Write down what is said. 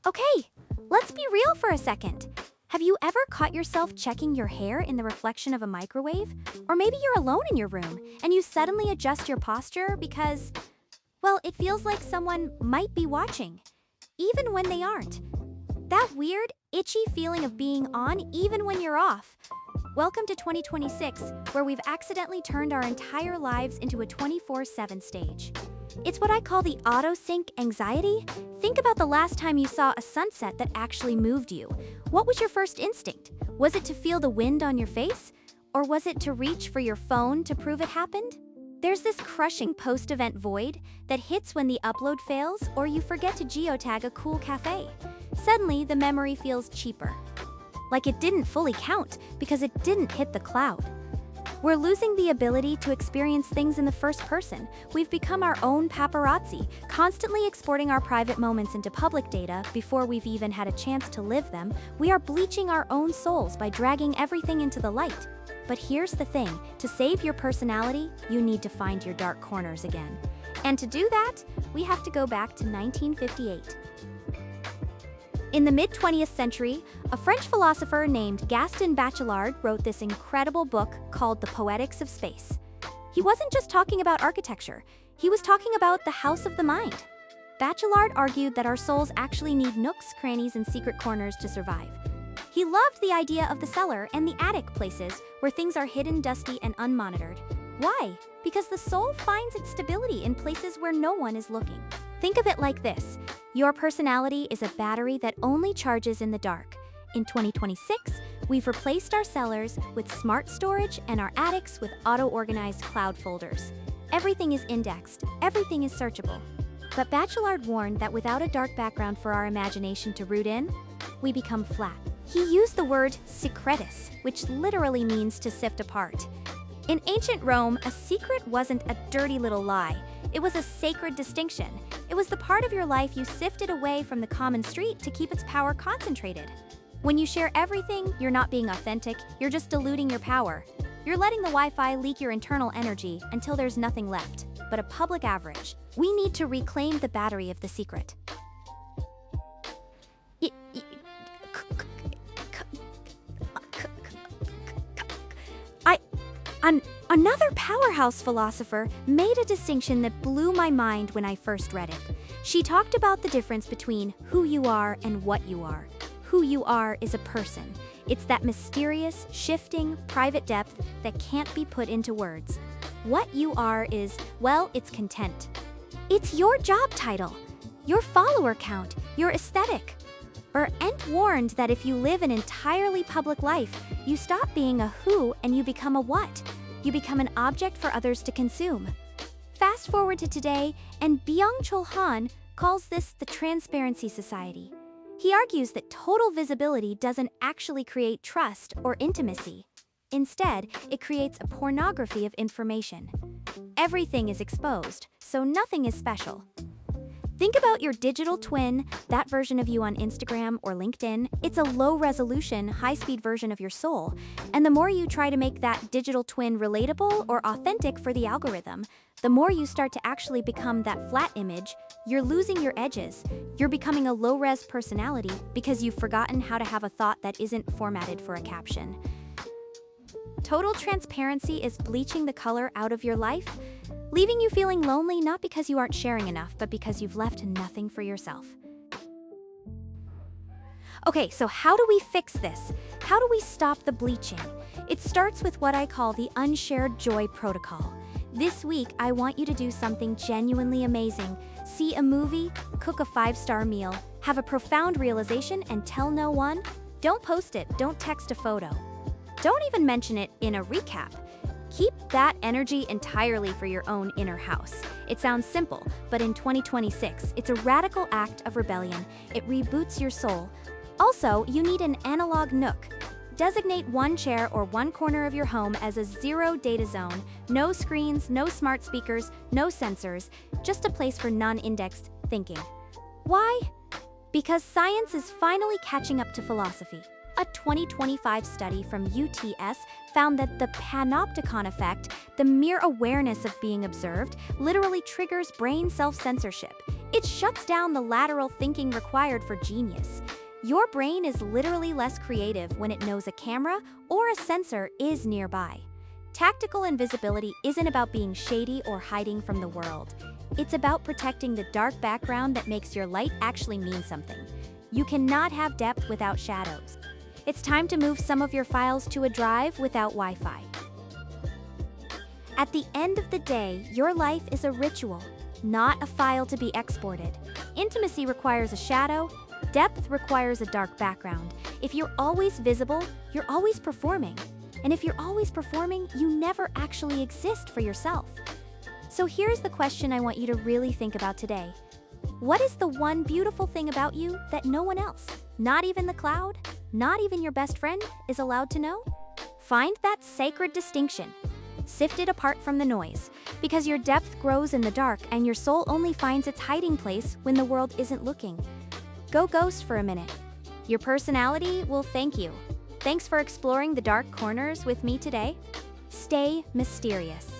Okay, let's be real for a second. Have you ever caught yourself checking your hair in the reflection of a microwave? Or maybe you're alone in your room and you suddenly adjust your posture because, well, it feels like someone might be watching, even when they aren't. That weird, itchy feeling of being on even when you're off. Welcome to 2026, where we've accidentally turned our entire lives into a 24/7 stage. It's what I call the auto-sync anxiety. Think about the last time you saw a sunset that actually moved you. What was your first instinct? Was it to feel the wind on your face? Or was it to reach for your phone to prove it happened? There's this crushing post-event void that hits when the upload fails or you forget to geotag a cool cafe. Suddenly, the memory feels cheaper. Like it didn't fully count because it didn't hit the cloud. We're losing the ability to experience things in the first person. We've become our own paparazzi, constantly exporting our private moments into public data before we've even had a chance to live them. We are bleaching our own souls by dragging everything into the light. But here's the thing, to save your personality, you need to find your dark corners again. And to do that, we have to go back to 1958. In the mid-20th century, a French philosopher named Gaston Bachelard wrote this incredible book called The Poetics of Space. He wasn't just talking about architecture, he was talking about the house of the mind. Bachelard argued that our souls actually need nooks, crannies, and secret corners to survive. He loved the idea of the cellar and the attic, places where things are hidden, dusty, and unmonitored. Why? Because the soul finds its stability in places where no one is looking. Think of it like this. Your personality is a battery that only charges in the dark. In 2026, we've replaced our cellars with smart storage and our attics with auto-organized cloud folders. Everything is indexed, everything is searchable. But Bachelard warned that without a dark background for our imagination to root in, we become flat. He used the word secretus, which literally means to sift apart. In ancient Rome, a secret wasn't a dirty little lie. It was a sacred distinction. It was the part of your life you sifted away from the common street to keep its power concentrated. When you share everything, you're not being authentic, you're just diluting your power. You're letting the Wi-Fi leak your internal energy until there's nothing left but a public average. We need to reclaim the battery of the secret. Another powerhouse philosopher made a distinction that blew my mind when I first read it. She talked about the difference between who you are and what you are. Who you are is a person. It's that mysterious, shifting, private depth that can't be put into words. What you are is, well, it's content. It's your job title, your follower count, your aesthetic. And warned that if you live an entirely public life, you stop being a who and you become a what. You become an object for others to consume. Fast forward to today, and Byung-Chul Han calls this the Transparency Society. He argues that total visibility doesn't actually create trust or intimacy. Instead, it creates a pornography of information. Everything is exposed, so nothing is special. Think about your digital twin, that version of you on Instagram or LinkedIn. It's a low-resolution, high-speed version of your soul. And the more you try to make that digital twin relatable or authentic for the algorithm, the more you start to actually become that flat image. You're losing your edges. You're becoming a low-res personality because you've forgotten how to have a thought that isn't formatted for a caption. Total transparency is bleaching the color out of your life, leaving you feeling lonely not because you aren't sharing enough, but because you've left nothing for yourself. Okay, so how do we fix this? How do we stop the bleaching? It starts with what I call the unshared joy protocol. This week, I want you to do something genuinely amazing. See a movie, cook a 5-star meal, have a profound realization, and tell no one. Don't post it, don't text a photo. Don't even mention it in a recap. Keep that energy entirely for your own inner house. It sounds simple, but in 2026, it's a radical act of rebellion. It reboots your soul. Also, you need an analog nook. Designate one chair or one corner of your home as a zero data zone. No screens, no smart speakers, no sensors, just a place for non-indexed thinking. Why? Because science is finally catching up to philosophy. A 2025 study from UTS found that the panopticon effect, the mere awareness of being observed, literally triggers brain self-censorship. It shuts down the lateral thinking required for genius. Your brain is literally less creative when it knows a camera or a sensor is nearby. Tactical invisibility isn't about being shady or hiding from the world. It's about protecting the dark background that makes your light actually mean something. You cannot have depth without shadows. It's time to move some of your files to a drive without Wi-Fi. At the end of the day, your life is a ritual, not a file to be exported. Intimacy requires a shadow. Depth requires a dark background. If you're always visible, you're always performing. And if you're always performing, you never actually exist for yourself. So here's the question I want you to really think about today. What is the one beautiful thing about you that no one else, not even the cloud, not even your best friend, is allowed to know? Find that sacred distinction. Sift it apart from the noise, because your depth grows in the dark and your soul only finds its hiding place when the world isn't looking. Go ghost for a minute. Your personality will thank you. Thanks for exploring the dark corners with me today. Stay mysterious.